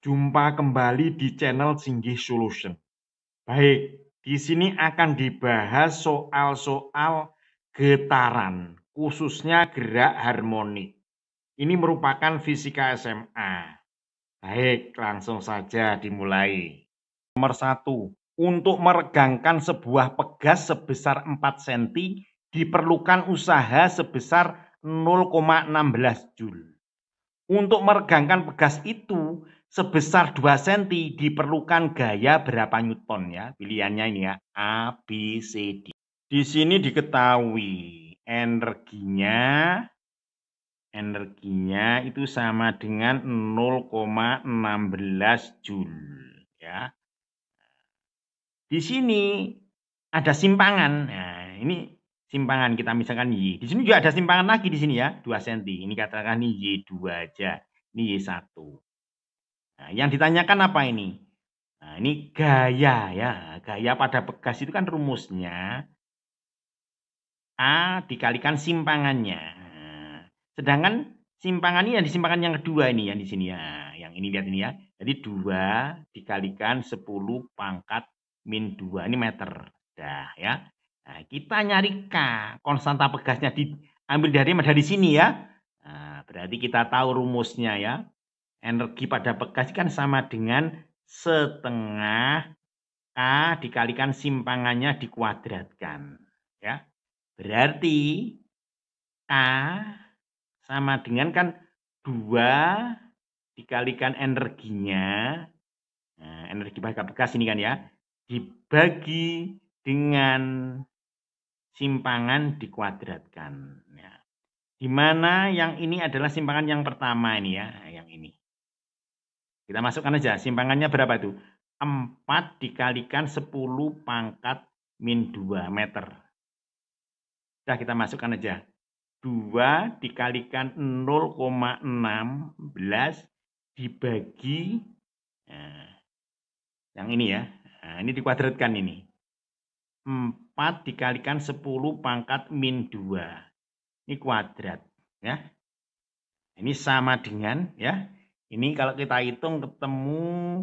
Jumpa kembali di channel Singgih Solution. Baik, di sini akan dibahas soal-soal getaran, khususnya gerak harmonik. Ini merupakan fisika SMA. Baik, langsung saja dimulai. Nomor 1. Untuk meregangkan sebuah pegas sebesar 4 cm diperlukan usaha sebesar 0,16 Joule. Untuk meregangkan pegas itu sebesar 2 cm diperlukan gaya berapa Newton ya? Pilihannya ini ya, A, B, C, D. Di sini diketahui energinya itu sama dengan 0,16 Joule ya. Di sini ada simpangan. Nah, ini simpangan kita misalkan Y. Di sini juga ada simpangan lagi di sini ya, 2 cm. Ini katakan ini Y2 aja. Ini Y1. Nah, yang ditanyakan apa ini? Nah, ini gaya ya. Gaya pada pegas itu kan rumusnya A dikalikan simpangannya. Nah, sedangkan simpangan ini yang di simpangan yang kedua ini yang di sini ya. Yang ini lihat ini ya. Jadi 2 dikalikan 10 pangkat min 2 ini meter. Dah ya. Nah, kita nyari K, konstanta pegasnya diambil dari sini ya. Nah, berarti kita tahu rumusnya ya. Energi pada pegas kan sama dengan setengah K dikalikan simpangannya dikuadratkan. Ya. Berarti K sama dengan kan 2 dikalikan energinya. Nah, energi pada pegas ini kan ya. Dibagi dengan simpangan dikuadratkan. Ya. Di mana yang ini adalah simpangan yang pertama ini ya. Yang ini. Kita masukkan aja, simpangannya berapa itu? 4 dikalikan 10 pangkat min 2 meter. Sudah kita masukkan aja. 2 dikalikan 0,16 dibagi, nah, yang ini ya. Nah, ini dikuadratkan ini. 4 dikalikan 10 pangkat min 2. Ini kuadrat. Ya. Ini sama dengan, ya. Ini kalau kita hitung ketemu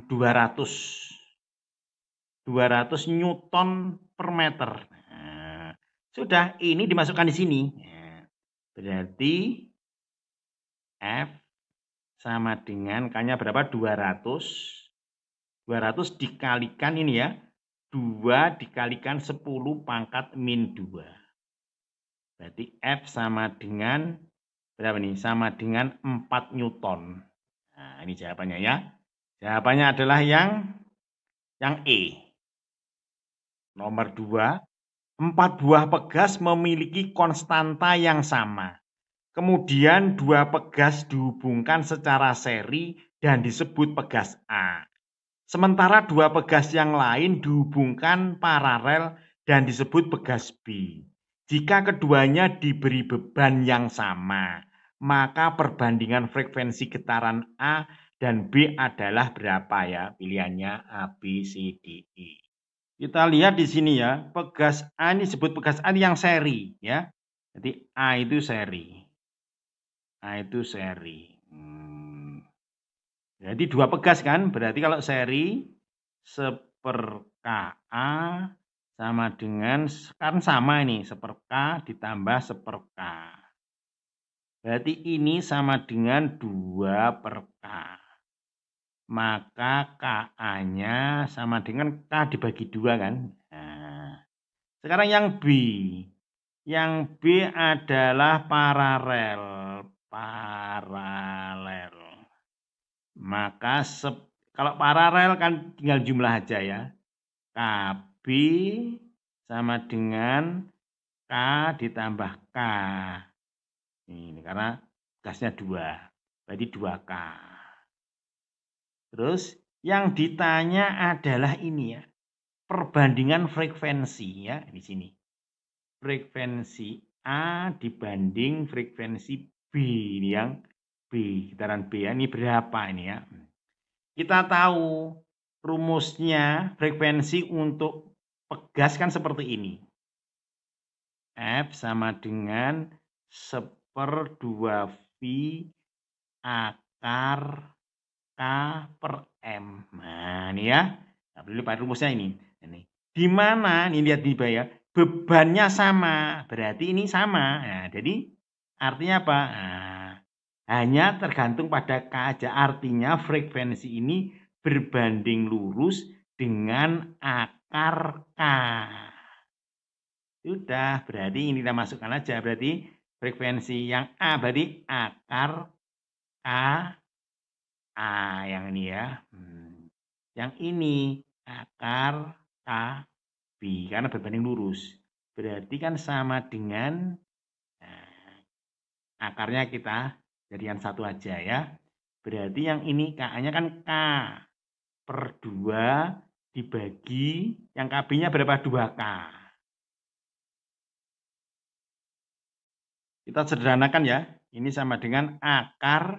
200 Newton per meter. Nah, sudah, ini dimasukkan di sini. Nah, berarti F sama dengan K-nya berapa? 200. 200 dikalikan ini ya. 2 dikalikan 10 pangkat min 2. Berarti F sama dengan berapa nih? Sama dengan 4 Newton. Nah, ini jawabannya ya. Jawabannya adalah yang E. Nomor 2, 4 buah pegas memiliki konstanta yang sama. Kemudian 2 pegas dihubungkan secara seri dan disebut pegas A. Sementara 2 pegas yang lain dihubungkan paralel dan disebut pegas B. Jika keduanya diberi beban yang sama, maka perbandingan frekuensi getaran A dan B adalah berapa ya? Pilihannya A, B, C, D, E. Kita lihat di sini ya, pegas A ini disebut pegas A yang seri ya. Jadi A itu seri. A itu seri. Jadi 2 pegas kan, berarti kalau seri 1/KA sama dengan, kan sama ini, 1/K ditambah 1/K. Berarti ini sama dengan 2/K. Maka KA-nya sama dengan K dibagi 2 kan. Nah, sekarang yang B. Yang B adalah paralel. Maka kalau paralel kan tinggal jumlah aja ya. KB sama dengan K ditambah K. Ini karena gasnya 2. Berarti 2K. Terus yang ditanya adalah ini ya. Perbandingan frekuensi ya di sini. Frekuensi A dibanding frekuensi B ini yang B, getaran B ya. Ini berapa ini ya? Kita tahu rumusnya frekuensi untuk pegas kan seperti ini. F sama dengan 1/2V akar K per M. Nah, ini ya. Nah, perlu pakai rumusnya ini. Di mana, ini lihat di bawah ya, bebannya sama. Berarti ini sama. Nah, jadi artinya apa? Nah, hanya tergantung pada K aja. Artinya frekuensi ini berbanding lurus dengan akar K. Sudah, berarti ini kita masukkan aja. Berarti frekuensi yang A berarti akar K A yang ini ya. Yang ini akar K B karena berbanding lurus. Berarti kan sama dengan akarnya kita jadikan satu aja ya. Berarti yang ini K-nya kan K per 2 dibagi yang KB-nya berapa? 2K. Kita sederhanakan ya. Ini sama dengan akar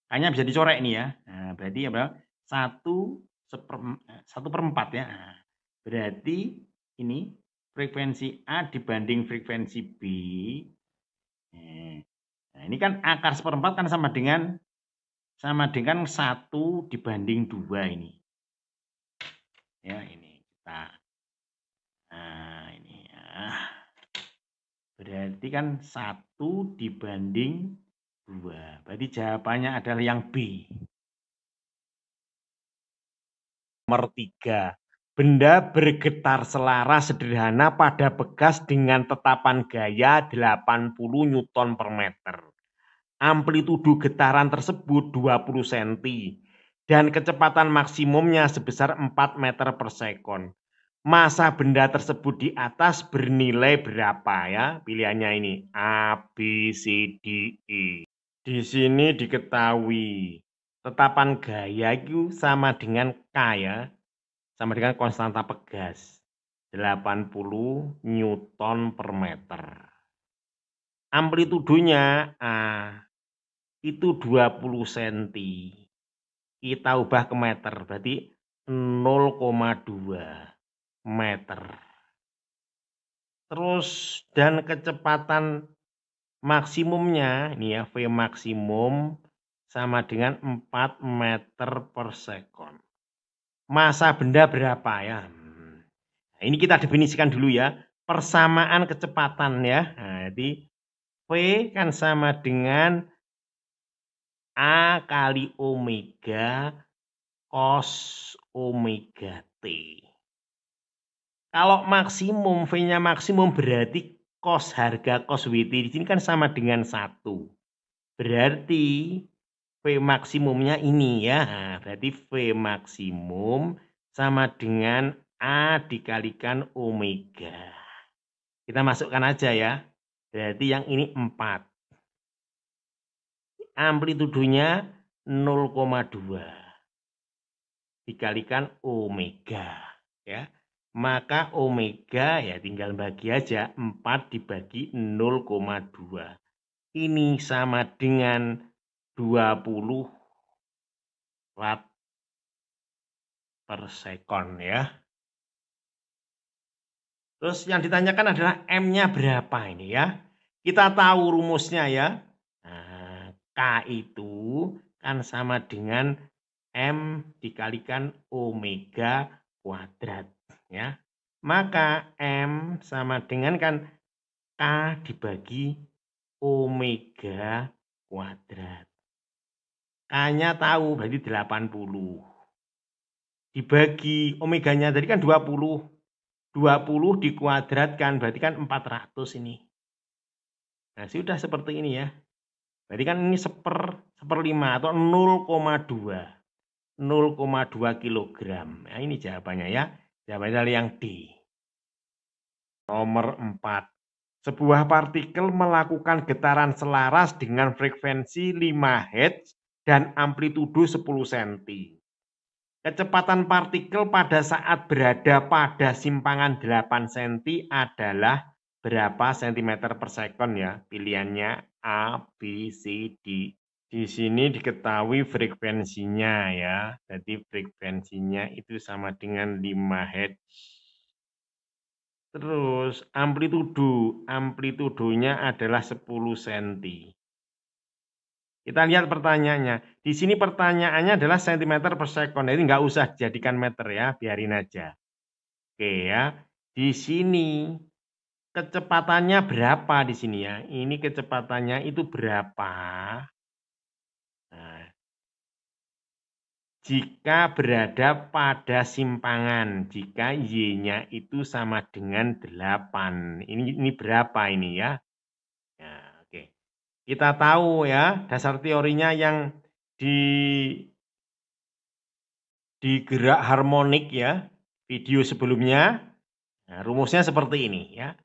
K-nya bisa dicorek nih ya. Nah, berarti apa? 1/4 ya. Nah, berarti ini frekuensi A dibanding frekuensi B. Nah, ini kan akar 1/4 kan sama dengan 1 dibanding 2 ini. Ya, ini kita. Nah, ini ya. Berarti kan 1 dibanding 2. Berarti jawabannya adalah yang B. Nomor 3. Benda bergetar selaras sederhana pada bekas dengan tetapan gaya 80 Newton per meter. Amplitudo getaran tersebut 20 cm dan kecepatan maksimumnya sebesar 4 meter per sekon. Massa benda tersebut di atas bernilai berapa ya? Pilihannya ini A, B, C, D, E. Di sini diketahui tetapan gaya itu sama dengan K ya. Sama dengan konstanta pegas 80 Newton per meter. Amplitudonya itu 20 cm. Kita ubah ke meter berarti 0,2 meter. Terus dan kecepatan maksimumnya ini ya V maksimum sama dengan 4 meter per sekon. Massa benda berapa ya? Nah, ini kita definisikan dulu ya. Persamaan kecepatan ya. Nah, jadi V kan sama dengan A kali omega cos omega T. Kalau maksimum, V-nya maksimum berarti harga cos WT di sini kan sama dengan 1. Berarti V maksimumnya ini ya. Nah, berarti V maksimum sama dengan A dikalikan omega. Kita masukkan aja ya. Berarti yang ini 4. Amplitudonya 0,2 dikalikan omega ya. Maka omega ya tinggal bagi aja 4 dibagi 0,2. Ini sama dengan 20 watt per sekon ya. Terus yang ditanyakan adalah M-nya berapa ini ya. Kita tahu rumusnya ya. Nah, K itu kan sama dengan M dikalikan omega kuadrat ya. Maka M sama dengan kan K dibagi omega kuadrat. K-nya tahu berarti 80. Dibagi omeganya tadi kan 20. 20 dikuadratkan berarti kan 400 ini. Nah, sudah seperti ini ya. Berarti kan ini 1/5 atau 0,2. 0,2 kilogram. Nah, ini jawabannya ya. Jawabannya adalah yang D. Nomor 4. Sebuah partikel melakukan getaran selaras dengan frekuensi 5 Hz dan amplitudo 10 cm. Kecepatan partikel pada saat berada pada simpangan 8 cm adalah berapa cm per sekon ya? Pilihannya A, B, C, D. Di sini diketahui frekuensinya ya. Jadi frekuensinya itu sama dengan 5 Hz. Terus amplitudonya adalah 10 cm. Kita lihat pertanyaannya. Di sini pertanyaannya adalah cm per second. Jadi nggak usah jadikan meter ya, biarin aja. Oke ya. Di sini kecepatannya berapa di sini ya? Ini kecepatannya itu berapa? Nah, jika berada pada simpangan, jika Y-nya itu sama dengan 8. Ini berapa ini ya? Ya, oke. Kita tahu ya, dasar teorinya yang di gerak harmonik ya, video sebelumnya. Nah, rumusnya seperti ini ya.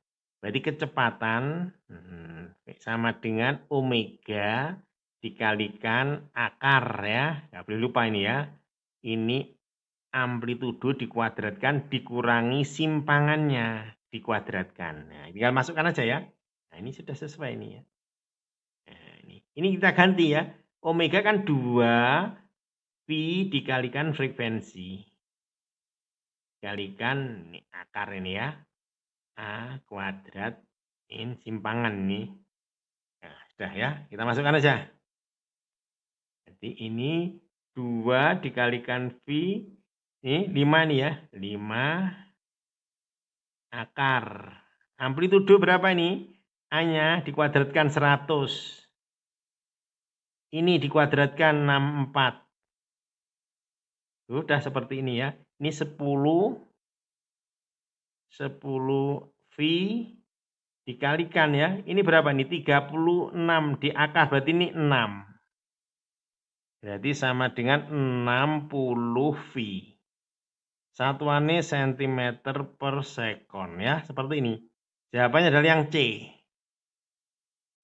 Berarti kecepatan sama dengan omega dikalikan akar ya. Nggak boleh lupa ini ya. Ini amplitudo dikuadratkan dikurangi simpangannya dikuadratkan. Nah, tinggal masukkan aja ya. Nah, ini sudah sesuai ini ya. Nah, ini kita ganti ya. Omega kan 2 pi dikalikan frekuensi. Dikalikan ini akar ini ya. A kuadrat in simpangan ini. Nah, sudah ya. Kita masukkan aja. Jadi ini 2 dikalikan V. Ini 5 nih ya. 5 akar. Amplitudo berapa ini? A-nya dikuadratkan 100. Ini dikuadratkan 64. Sudah seperti ini ya. Ini 10 V dikalikan ya. Ini berapa nih? 36 di akar. Berarti ini 6. Berarti sama dengan 60 V. Satuannya cm per second ya. Seperti ini. Jawabannya adalah yang C.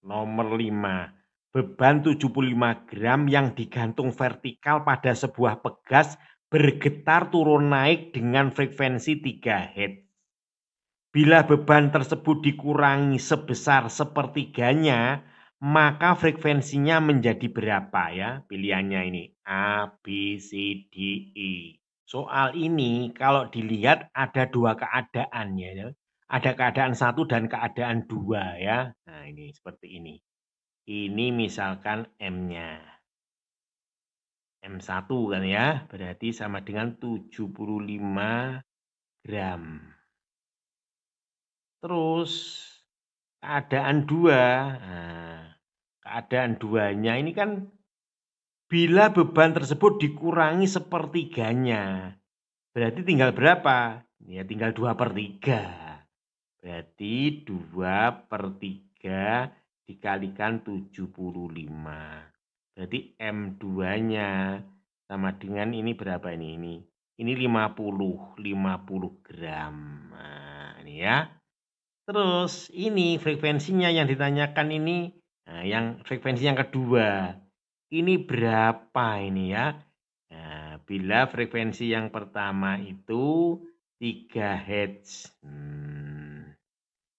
Nomor 5. Beban 75 gram yang digantung vertikal pada sebuah pegas bergetar turun naik dengan frekuensi 3 Hz. Bila beban tersebut dikurangi sebesar sepertiganya, maka frekuensinya menjadi berapa ya? Pilihannya ini A, B, C, D, E. Soal ini kalau dilihat ada dua keadaan ya. Ada keadaan 1 dan keadaan 2 ya. Nah ini seperti ini. Ini misalkan M-nya. M1 kan ya. Berarti sama dengan 75 gram. Terus keadaan 2. Nah, keadaan 2-nya ini kan bila beban tersebut dikurangi sepertiganya. Berarti tinggal berapa? Ya tinggal 2/3. Berarti 2/3 dikalikan 75. Berarti M2-nya sama dengan ini berapa ini? Ini 50 gram. Nah, ini ya. Terus ini frekuensinya yang ditanyakan ini, nah, yang frekuensi yang kedua. Ini berapa ini ya? Nah, bila frekuensi yang pertama itu 3 Hz.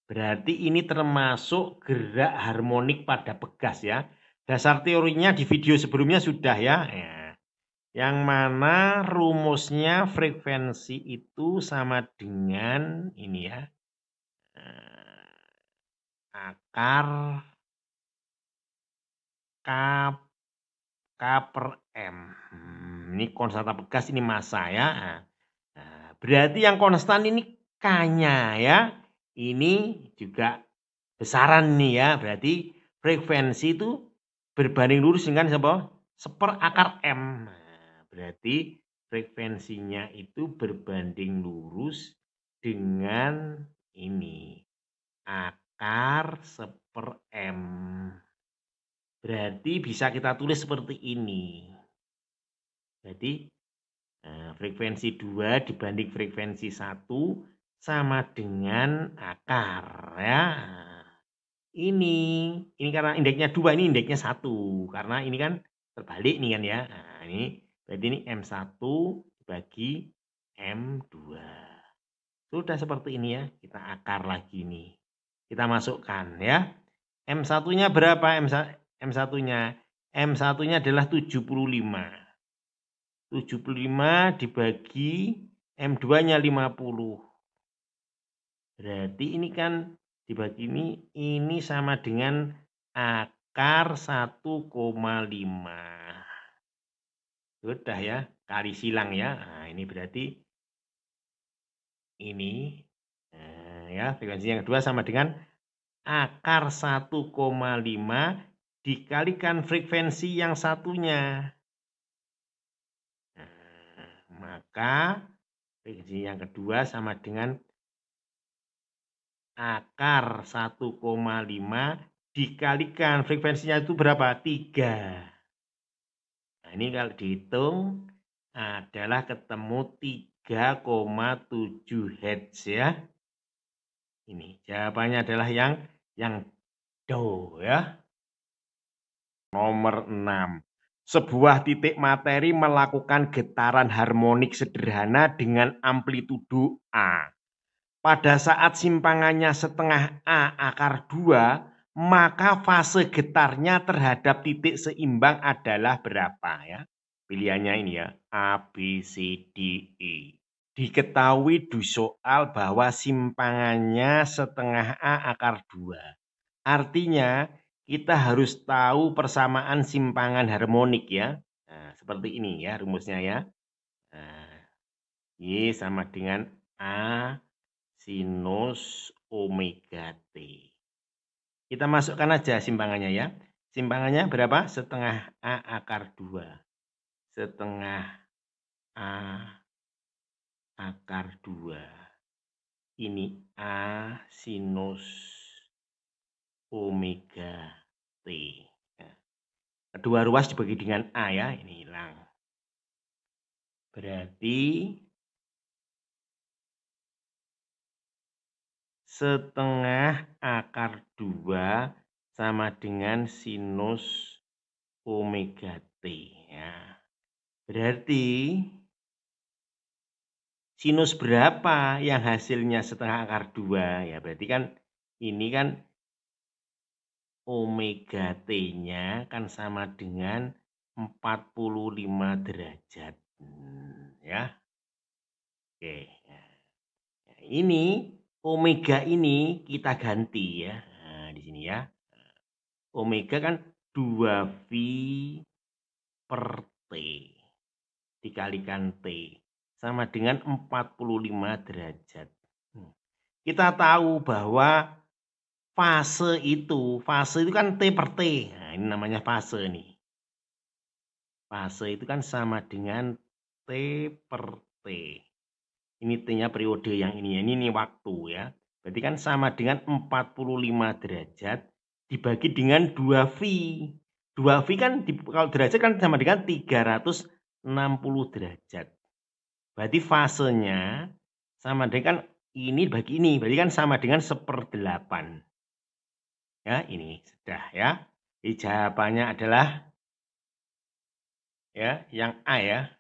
Berarti ini termasuk gerak harmonik pada pegas ya. Dasar teorinya di video sebelumnya sudah ya. Yang mana rumusnya frekuensi itu sama dengan ini ya. Akar K per M. Ini konstanta pegas, ini massa ya. Nah, berarti yang konstan ini K-nya ya. Ini juga besaran nih ya. Berarti frekuensi itu berbanding lurus dengan seper akar M. Nah, berarti frekuensinya itu berbanding lurus dengan ini. Akar seper M. Berarti bisa kita tulis seperti ini. Jadi frekuensi 2 dibanding frekuensi 1 sama dengan akar ya. Ini karena indeksnya 2, ini indeksnya 1. Karena ini kan terbalik nih kan ya. Nah, ini berarti ini M1 bagi M2. Sudah seperti ini ya. Kita akar lagi nih. Kita masukkan ya. M1-nya berapa? M1-nya adalah 75. 75 dibagi M2-nya 50. Berarti ini kan dibagi ini sama dengan akar 1,5. Sudah ya, kali silang ya. Nah, ini berarti ini ya, frekuensi yang kedua sama dengan akar 1,5 dikalikan frekuensi yang satunya. Nah, maka frekuensi yang kedua sama dengan akar 1,5 dikalikan frekuensinya itu berapa? 3. Nah, ini kalau dihitung adalah ketemu 3,7 Hz ya. Ini jawabannya adalah yang do ya. Nomor 6. Sebuah titik materi melakukan getaran harmonik sederhana dengan amplitudo A. Pada saat simpangannya setengah A akar 2, maka fase getarnya terhadap titik seimbang adalah berapa ya? Pilihannya ini ya, A, B, C, D, E. Diketahui di soal bahwa simpangannya setengah A akar 2. Artinya kita harus tahu persamaan simpangan harmonik ya. Nah, seperti ini ya rumusnya ya. Nah, Y sama dengan A sinus omega T. Kita masukkan aja simpangannya ya. Simpangannya berapa? Setengah A akar 2. Setengah A akar 2. Ini A sinus omega T. Kedua ruas dibagi dengan A ya. Ini hilang. Berarti setengah akar 2 sama dengan sinus omega T ya. Berarti sinus berapa yang hasilnya setengah akar 2 ya, berarti kan ini kan omega T-nya kan sama dengan 45 derajat ya. Oke. Nah, ini omega ini kita ganti ya. Nah, di sini ya. Omega kan 2V per T dikalikan T sama dengan 45 derajat. Kita tahu bahwa fase itu kan T per T. Nah, ini namanya fase nih. Fase itu kan sama dengan T per T. Ini T-nya periode yang ini. Ini waktu ya. Berarti kan sama dengan 45 derajat dibagi dengan 2V. 2V kan kalau derajat kan sama dengan 360 derajat. Berarti fasenya sama dengan ini bagi ini. Berarti kan sama dengan 1/8. Ya, ini sudah ya. Jadi jawabannya adalah ya, yang A ya.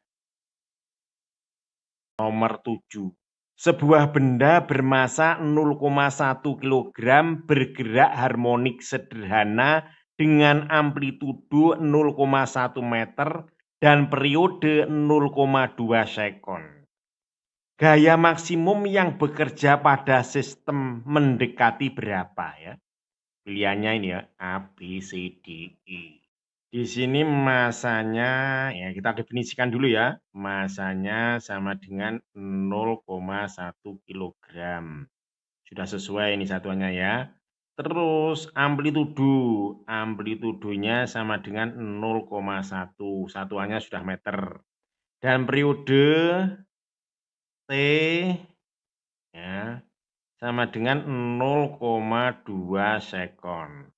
Nomor 7. Sebuah benda bermasa 0,1 kg bergerak harmonik sederhana dengan amplitudo 0,1 meter dan periode 0,2 sekon. Gaya maksimum yang bekerja pada sistem mendekati berapa ya? Pilihannya ini ya, A, B, C, D, E. Di sini masanya, ya kita definisikan dulu ya. Masanya sama dengan 0,1 kg. Sudah sesuai ini satuannya ya. Terus amplitudo. Amplitudonya sama dengan 0,1. Satuannya sudah meter. Dan periode T ya, sama dengan 0,2 sekon.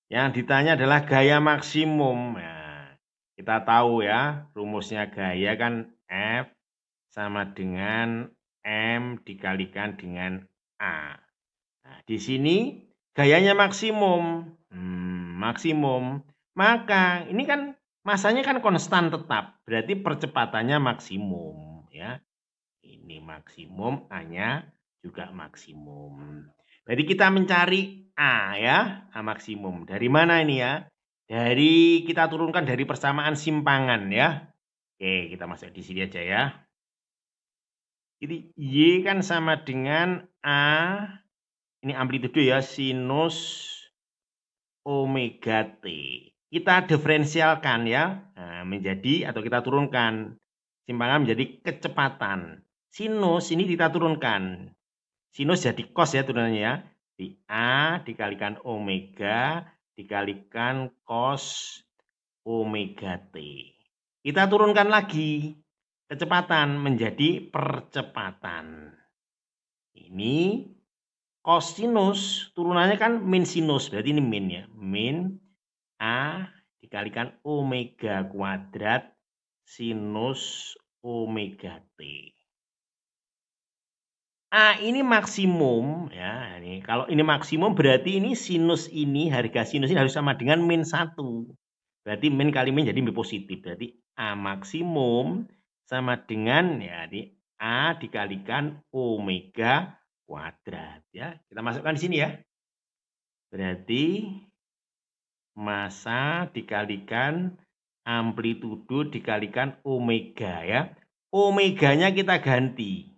Yang ditanya adalah gaya maksimum. Nah, kita tahu ya, rumusnya gaya kan F sama dengan M dikalikan dengan A. Nah, di sini gayanya maksimum. Maksimum. Maka ini kan masanya kan konstan tetap. Berarti percepatannya maksimum. Ya. Ini maksimum, A-nya juga maksimum. Jadi kita mencari A ya, A maksimum. Dari mana ini ya? Dari kita turunkan dari persamaan simpangan ya. Oke, kita masuk di sini aja ya. Jadi Y kan sama dengan A, ini amplitudo ya, sinus omega T. Kita diferensialkan ya, menjadi atau kita turunkan simpangan menjadi kecepatan. Sinus ini kita turunkan. Sinus jadi cos ya turunannya ya. Di A dikalikan omega dikalikan cos omega T. Kita turunkan lagi kecepatan menjadi percepatan. Ini kosinus turunannya kan min sinus, berarti ini min ya. Min A dikalikan omega kuadrat sinus omega T. A ini maksimum ya. Ini kalau ini maksimum berarti ini sinus ini, harga sinus ini harus sama dengan min 1. Berarti min kali min jadi min positif. Berarti A maksimum sama dengan ya di A dikalikan omega kuadrat ya. Kita masukkan di sini ya. Berarti massa dikalikan amplitudo dikalikan omega ya. Omeganya kita ganti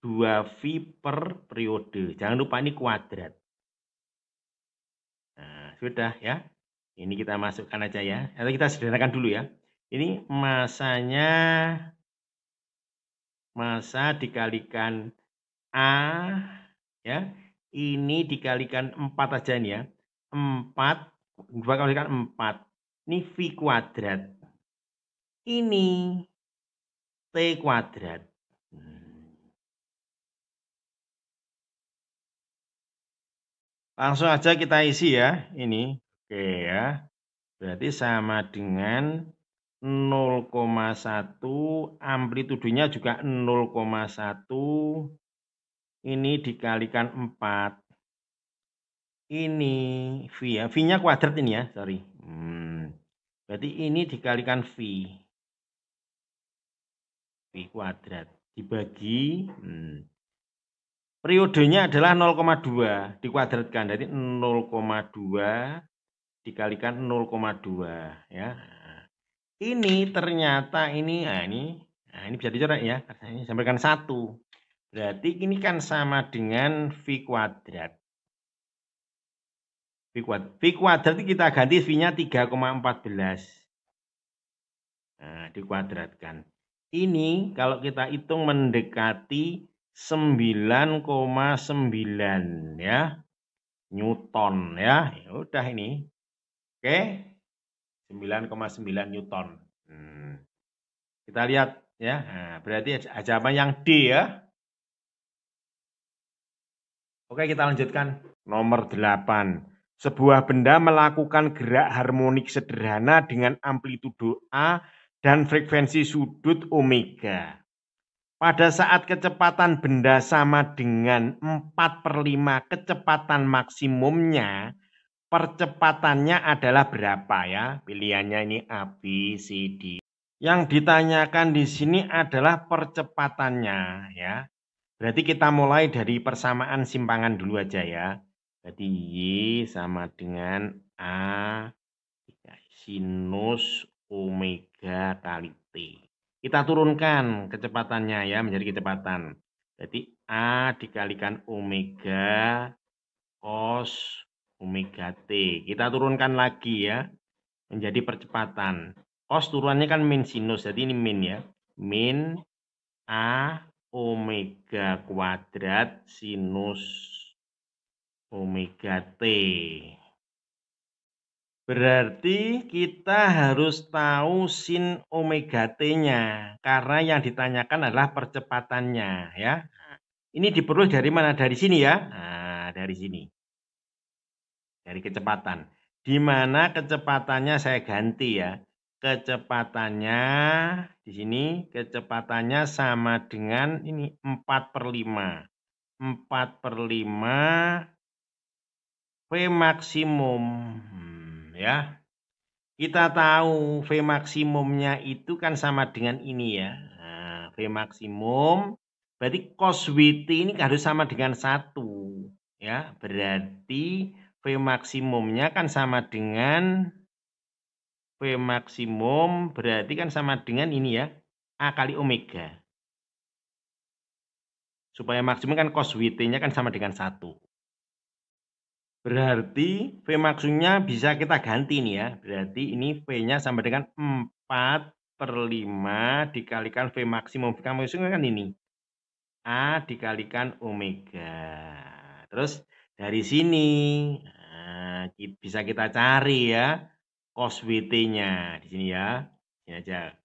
2V per periode. Jangan lupa ini kuadrat. Nah, sudah ya. Ini kita masukkan aja ya. Atau kita sederhanakan dulu ya. Ini massa dikalikan A ya. Ini dikalikan 4 aja nih ya. 4 2 kalikan 4. Ini V kuadrat. Ini T kuadrat. Langsung aja kita isi ya. Ini. Oke ya. Berarti sama dengan 0,1, amplitudonya juga 0,1. Ini dikalikan 4. Ini V ya. V-nya kuadrat ini ya, sorry. Berarti ini dikalikan V. V kuadrat. Dibagi. Periodenya adalah 0,2. Dikuadratkan. Jadi 0,2 dikalikan 0,2 ya. Ini ternyata ini ini bisa dicoret ya. Ini sampaikan 1. Berarti ini kan sama dengan V kuadrat. V kuadrat kita ganti V-nya 3,14. Nah, dikuadratkan. Ini kalau kita hitung mendekati 9,9 ya. Newton ya. Ya udah ini. Oke. 9,9 Newton. Kita lihat ya. Nah, berarti jawaban yang D ya. Oke, kita lanjutkan. Nomor 8. Sebuah benda melakukan gerak harmonik sederhana dengan amplitudo A dan frekuensi sudut omega. Pada saat kecepatan benda sama dengan 4/5 kecepatan maksimumnya, percepatannya adalah berapa ya? Pilihannya ini A, B, C, D. Yang ditanyakan di sini adalah percepatannya ya. Berarti kita mulai dari persamaan simpangan dulu aja ya. Berarti Y sama dengan A sinus omega kali T. Kita turunkan kecepatannya ya menjadi kecepatan. Jadi A dikalikan omega cos omega T. Kita turunkan lagi ya menjadi percepatan. Cos turunannya kan min sinus, jadi ini min ya. Min A omega kuadrat sinus omega T. Berarti kita harus tahu sin omega T-nya. Karena yang ditanyakan adalah percepatannya ya. Ini diperoleh dari mana? Dari sini ya. Nah, dari sini. Dari kecepatan. Di mana kecepatannya saya ganti ya. Kecepatannya di sini kecepatannya sama dengan ini 4/5. 4/5 V maksimum ya. Kita tahu V maksimumnya itu kan sama dengan ini ya. Nah, V maksimum berarti cos WT ini harus sama dengan 1 ya. Berarti V maksimumnya kan sama dengan V maksimum berarti kan sama dengan ini ya, A kali omega. Supaya maksimum kan cos WT-nya kan sama dengan 1. Berarti V maksimumnya bisa kita ganti nih ya. Berarti ini V-nya sama dengan 4/5 dikalikan V maksimum. V maksimum kan ini. A dikalikan omega. Terus dari sini bisa kita cari ya cos WT-nya di sini ya. Ini aja.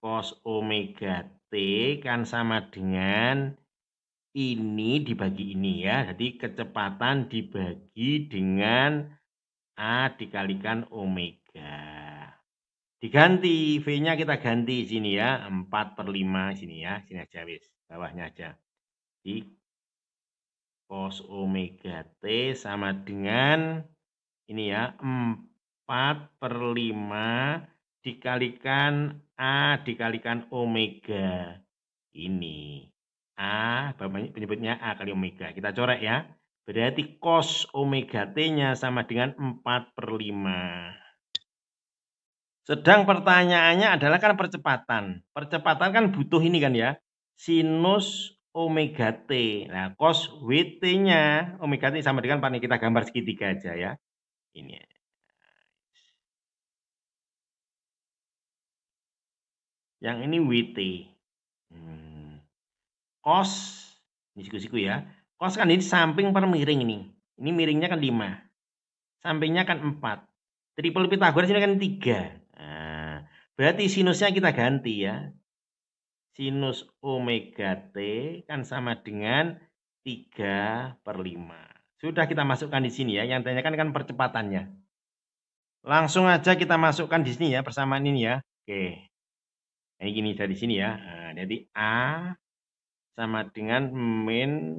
Cos omega T kan sama dengan ini dibagi ini ya. Jadi kecepatan dibagi dengan A dikalikan omega. Diganti, V-nya kita ganti sini ya. 4/5 sini ya. Sini aja wis. Bawahnya aja. Di cos omega T sama dengan ini ya. 4/5 dikalikan A dikalikan omega. Ini. A, penyebutnya A kali omega. Kita coret ya. Berarti cos omega T-nya sama dengan 4/5. Sedang pertanyaannya adalah kan percepatan. Percepatan kan butuh ini kan ya. Sinus omega T. Nah, cos WT-nya omega T sama dengan paling kita gambar segitiga aja ya. Ini. Yang ini WT. Cos, ini siku-siku ya. Cos kan ini samping per miring ini. Ini miringnya kan 5. Sampingnya kan 4. Triple Pythagoras ini kan 3. Nah, berarti sinusnya kita ganti ya. Sinus omega T kan sama dengan 3/5. Sudah kita masukkan di sini ya. Yang ditanyakan kan percepatannya. Langsung aja kita masukkan di sini ya persamaan ini ya. Oke. Ini gini dari sini ya. Nah, jadi A sama dengan min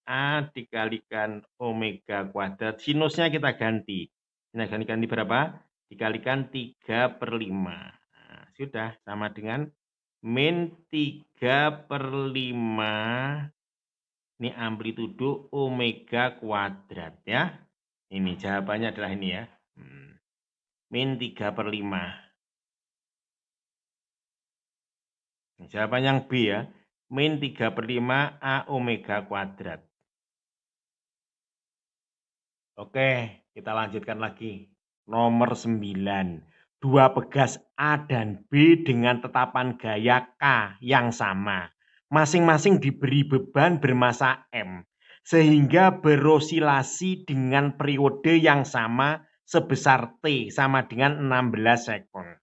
A dikalikan omega kuadrat. Sinusnya kita ganti. Kita ganti berapa? Dikalikan 3/5. Nah, sudah sama dengan min 3/5. Ini amplitudo omega kuadrat ya. Ini jawabannya adalah ini ya. Min 3/5. Jawaban yang B ya. Min 3/5 A omega kuadrat. Oke, kita lanjutkan lagi. Nomor 9. Dua pegas A dan B dengan tetapan gaya K yang sama. Masing-masing diberi beban bermassa M. Sehingga berosilasi dengan periode yang sama sebesar T sama dengan 16 sekund.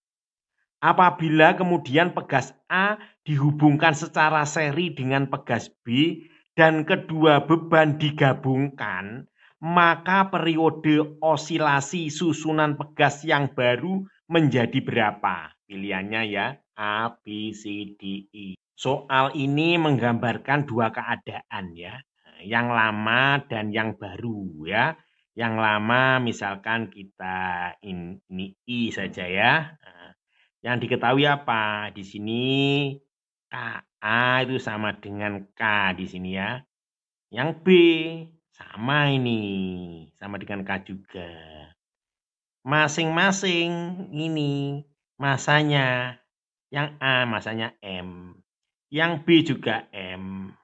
Apabila kemudian pegas A dihubungkan secara seri dengan pegas B dan kedua beban digabungkan, maka periode osilasi susunan pegas yang baru menjadi berapa? Pilihannya ya A, B, C, D, E. Soal ini menggambarkan dua keadaan ya, yang lama dan yang baru ya. Yang lama misalkan kita ini I saja ya. Yang diketahui apa? Di sini KA itu sama dengan K di sini ya. Yang B sama ini, sama dengan K juga. Masing-masing ini masanya. Yang A masanya M. Yang B juga M.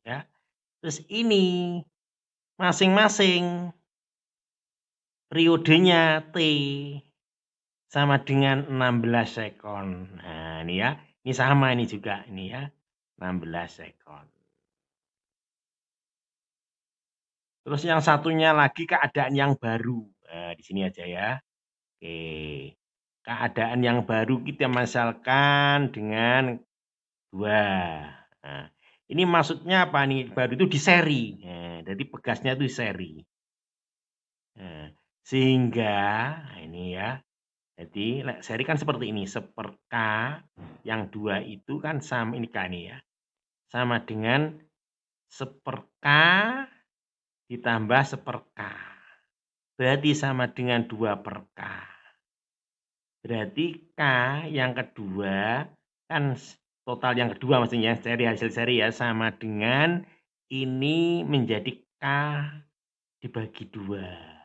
Ya. Terus ini masing-masing periodenya T. Sama dengan 16 sekon. Nah, ini ya. Ini sama ini juga ini ya. 16 sekon. Terus yang satunya lagi keadaan yang baru. Nah, di sini aja ya. Oke. Keadaan yang baru kita misalkan dengan 2. Nah, ini maksudnya apa nih? Baru itu di seri. Nah, jadi pegasnya itu di seri. Nah, sehingga ini ya. Jadi seri kan seperti ini, seper K yang 2 itu kan sama ini K ini ya. Sama dengan seper K ditambah seper K. Berarti sama dengan 2/K. Berarti K yang kedua kan total yang kedua maksudnya seri hasil seri ya sama dengan ini menjadi K dibagi 2.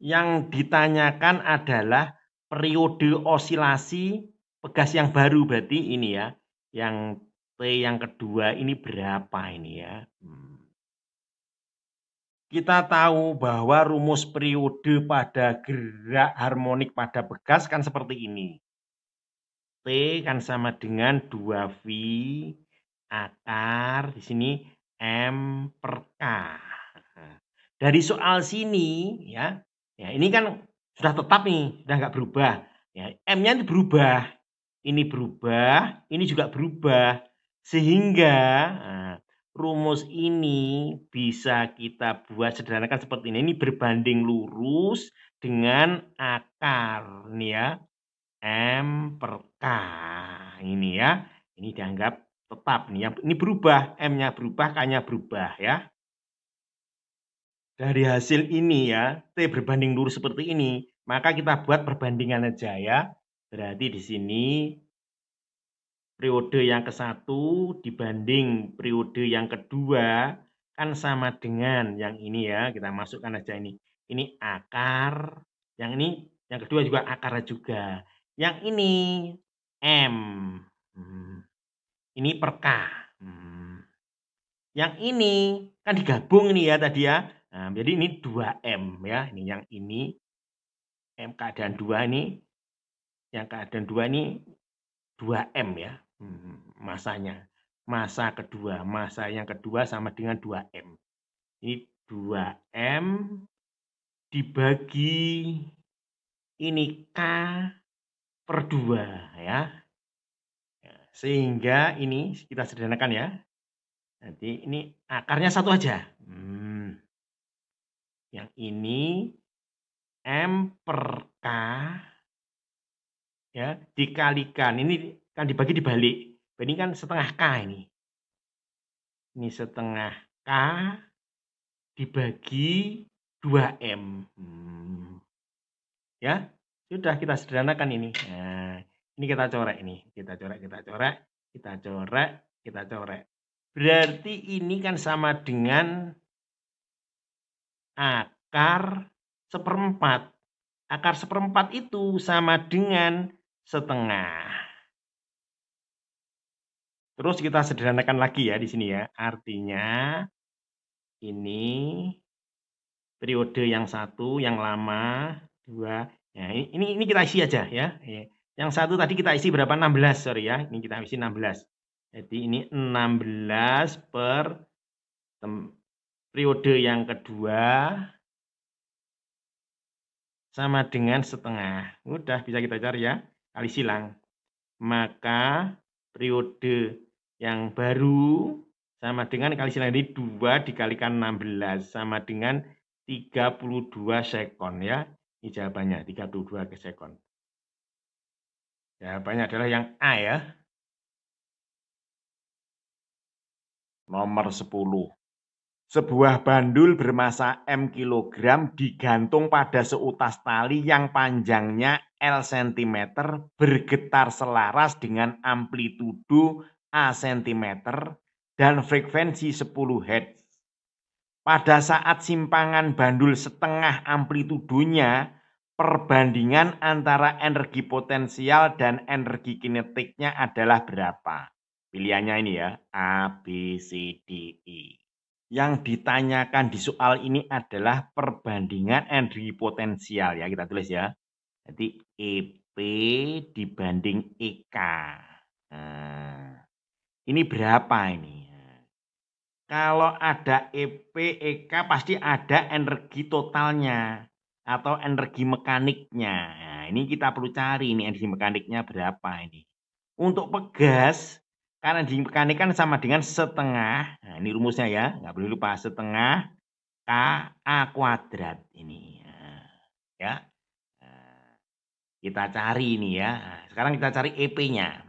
Yang ditanyakan adalah periode osilasi pegas yang baru berarti ini ya. Yang T yang kedua ini berapa ini ya. Kita tahu bahwa rumus periode pada gerak harmonik pada bekas kan seperti ini. T kan sama dengan 2V akar di sini M per K. Dari soal sini ya ini kan sudah tetap nih, sudah nggak berubah. Ya, M-nya ini berubah, ini juga berubah. Sehingga rumus ini bisa kita buat sederhanakan seperti ini. Ini berbanding lurus dengan akar nih ya. M per K ini ya. Ini dianggap tetap nih ya. Ini berubah, M-nya berubah, K-nya berubah ya. Dari hasil ini ya, T berbanding lurus seperti ini, maka kita buat perbandingan aja ya. Berarti di sini periode yang ke-1 dibanding periode yang kedua kan sama dengan yang ini ya. Kita masukkan aja ini. Ini akar, yang ini yang kedua juga akar juga. Yang ini M. Ini per K. Yang ini kan digabung ini ya tadi ya. Nah, jadi ini 2M ya. Ini yang ini M keadaan 2 ini. Yang keadaan 2 ini 2M ya. Masanya. Masa kedua. Masa yang kedua sama dengan 2M. Ini 2M dibagi ini K per 2 ya. Sehingga ini kita sederhanakan ya. Nanti ini akarnya satu aja. Yang ini M per K ya dikalikan. Ini kan dibagi dibalik. Ini kan setengah K ini. Ini setengah K dibagi 2M. Ya, sudah kita sederhanakan ini. Nah, ini kita coret ini. Kita coret. Berarti ini kan sama dengan akar seperempat. Akar seperempat itu sama dengan setengah. Terus kita sederhanakan lagi ya di sini ya. Artinya ini periode yang satu, yang lama, 2. Nah, ini kita isi aja ya. Yang satu tadi kita isi berapa? 16, sorry ya. Ini kita isi 16. Jadi ini 16 per periode yang kedua sama dengan setengah. Mudah bisa kita cari ya. Kali silang. Maka periode yang baru sama dengan kali silang ini 2 dikalikan 16 sama dengan 32 sekon ya. Ini jawabannya 32 sekon. Jawabannya adalah yang A ya. Nomor 10. Sebuah bandul bermasa M kilogram digantung pada seutas tali yang panjangnya L cm bergetar selaras dengan amplitudo A cm dan frekuensi 10 Hz. Pada saat simpangan bandul setengah amplitudonya, perbandingan antara energi potensial dan energi kinetiknya adalah berapa? Pilihannya ini ya, A, B, C, D, E. Yang ditanyakan di soal ini adalah perbandingan energi potensial ya, kita tulis ya. Jadi EP dibanding EK. Nah, ini berapa ini? Kalau ada EP, EK pasti ada energi totalnya atau energi mekaniknya. Nah, ini kita perlu cari ini energi mekaniknya berapa ini. Untuk pegas, karena energi mekanik kan sama dengan setengah. Nah, ini rumusnya ya, nggak boleh lupa setengah KA kuadrat ini. Nah, ya. Nah, kita cari ini ya. Nah, sekarang kita cari EP-nya.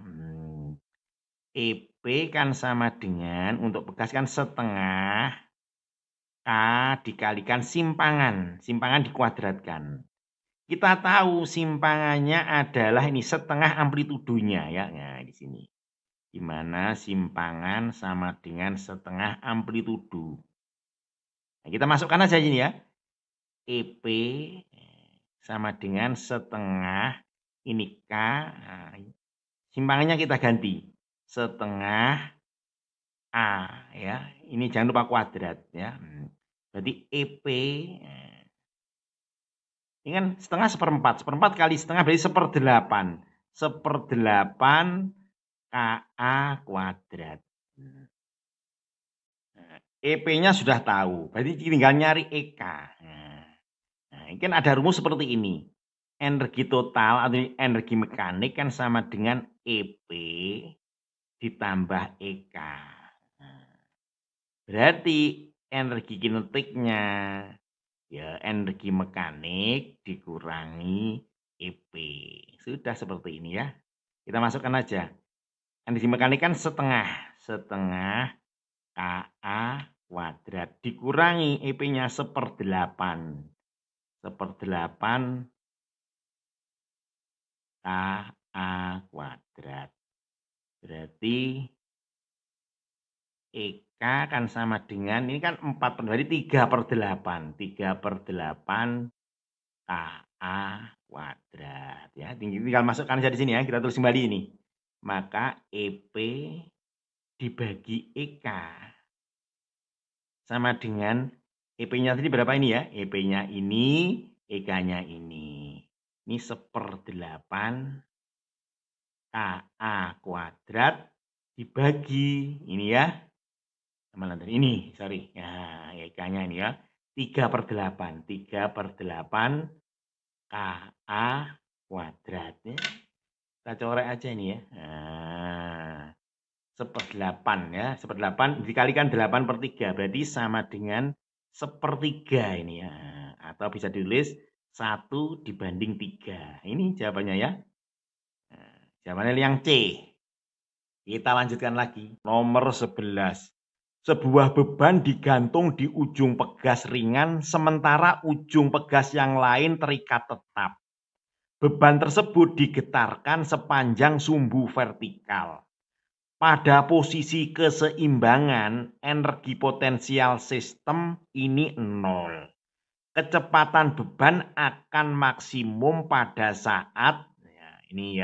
EP kan sama dengan untuk pegas kan setengah K dikalikan simpangan. Simpangan dikuadratkan. Kita tahu simpangannya adalah ini setengah amplitudonya ya. Nah, di sini. Di mana simpangan sama dengan setengah amplitudo. Nah, kita masukkan aja ini ya. EP sama dengan setengah ini K. Nah, simpangannya kita ganti. Setengah A ya. Ini jangan lupa kuadrat ya. Berarti EP, ini kan setengah seperempat. Seperempat kali setengah berarti 1/8. 1/8 KA kuadrat. EP-nya sudah tahu. Berarti tinggal nyari EK. Nah, ini kan ada rumus seperti ini. Energi total atau energi mekanik kan sama dengan EP ditambah EK. Berarti energi kinetiknya ya energi mekanik dikurangi EP. Sudah seperti ini ya. Kita masukkan aja. Energi mekanik kan setengah KA kuadrat dikurangi EP-nya 1/8. 1/8 KA kuadrat. Berarti EK kan sama dengan, ini kan 4, berarti 3/8. 3/8 KA kuadrat. Ya, tinggal masukkan saja di sini ya, kita tulis kembali ini. Maka EP dibagi EK sama dengan EP-nya tadi berapa ini ya? EP-nya ini, EK-nya ini. Ini 1/8 KA kuadrat dibagi ini ya. Ini, sorry. Nah, EK-nya ini ya. 3/8. 3/8 KA kuadrat. Ya. Kita coret aja ini ya. Nah, 1/8 ya. 1/8 dikalikan 8/3. Berarti sama dengan 1/3 ini ya. Atau bisa ditulis 1 dibanding 3. Ini jawabannya ya. Nah, jawabannya yang C. Kita lanjutkan lagi. Nomor 11. Sebuah beban digantung di ujung pegas ringan, sementara ujung pegas yang lain terikat tetap. Beban tersebut digetarkan sepanjang sumbu vertikal. Pada posisi keseimbangan, energi potensial sistem ini 0. Kecepatan beban akan maksimum pada saat, ini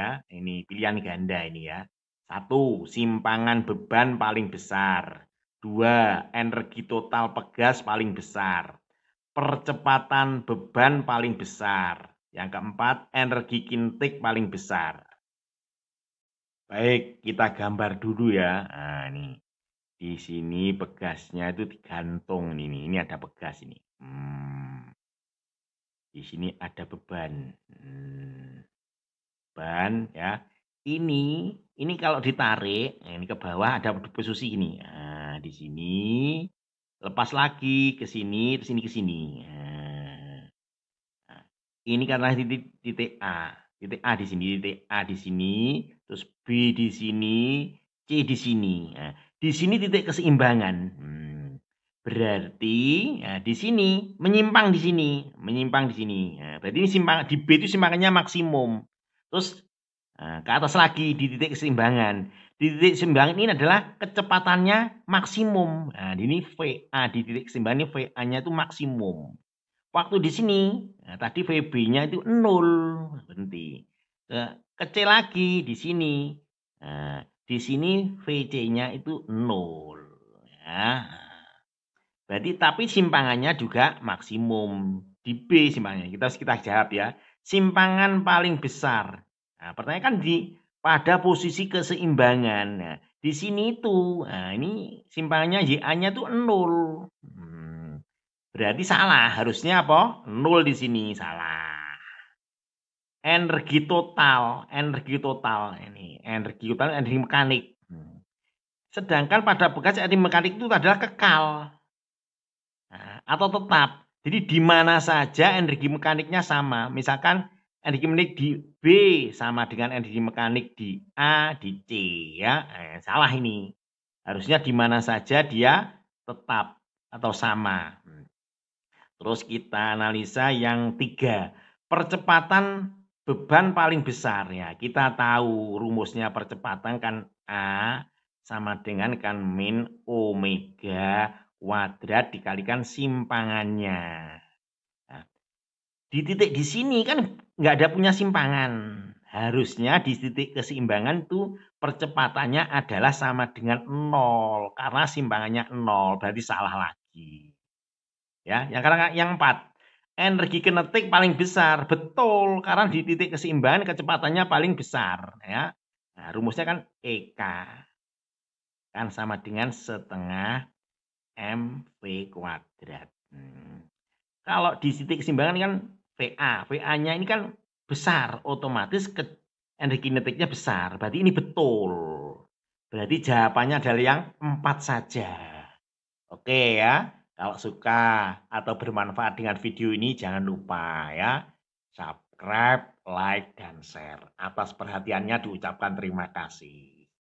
pilihan ganda ini ya. 1. Simpangan beban paling besar. 2. Energi total pegas paling besar. Percepatan beban paling besar. Yang keempat, energi kinetik paling besar. Baik, kita gambar dulu ya. Nah, ini. Di sini pegasnya itu digantung ini. Ini ada pegas ini. Di sini ada beban. Beban ya. Ini kalau ditarik, ini ke bawah ada posisi ini. Nah, di sini lepas lagi ke sini, ke sini, ke sini. Nah, ini karena titik A. Titik A di sini, titik A di sini, terus B di sini, C di sini. Nah, di sini titik keseimbangan. Berarti ya, di sini menyimpang di sini, menyimpang di sini. Nah, berarti ini di B itu simpangannya maksimum. Terus ke atas lagi di titik keseimbangan. Di titik keseimbangan ini adalah kecepatannya maksimum. Nah, ini VA di titik keseimbangan ini VA-nya itu maksimum. Waktu di sini, tadi VB-nya itu 0, berhenti. Kecil lagi di sini. Nah, di sini VC-nya itu 0. Ya. Berarti tapi simpangannya juga maksimum. Di B simpangannya. Kita jawab ya. Simpangan paling besar. Nah, pertanyaan kan pada posisi keseimbangan. Nah, di sini itu, ini simpangannya YA-nya itu 0. Berarti salah. Harusnya apa? 0 di sini. Salah. Energi total ini. Energi total, energi mekanik. Sedangkan pada bekas energi mekanik itu adalah kekal. Atau tetap. Jadi di mana saja energi mekaniknya sama. Misalkan energi mekanik di B sama dengan energi mekanik di A, di C ya. Salah ini. Harusnya di mana saja dia tetap atau sama. Terus kita analisa yang 3. Percepatan beban paling besar ya. Kita tahu rumusnya percepatan kan A sama dengan kan min omega kuadrat dikalikan simpangannya. Nah, di titik di sini kan nggak ada punya simpangan. Harusnya di titik keseimbangan itu percepatannya adalah sama dengan 0. Karena simpangannya 0. Berarti salah lagi. Ya, yang 4. Energi kinetik paling besar. Betul, karena di titik keseimbangan kecepatannya paling besar, ya. Nah, rumusnya kan EK kan sama dengan setengah mv kuadrat. Kalau di titik keseimbangan kan VA, VA-nya ini kan besar, otomatis energi kinetiknya besar. Berarti ini betul. Berarti jawabannya adalah yang 4 saja. Oke ya, kalau suka atau bermanfaat dengan video ini jangan lupa ya, subscribe, like, dan share. Atas perhatiannya diucapkan terima kasih.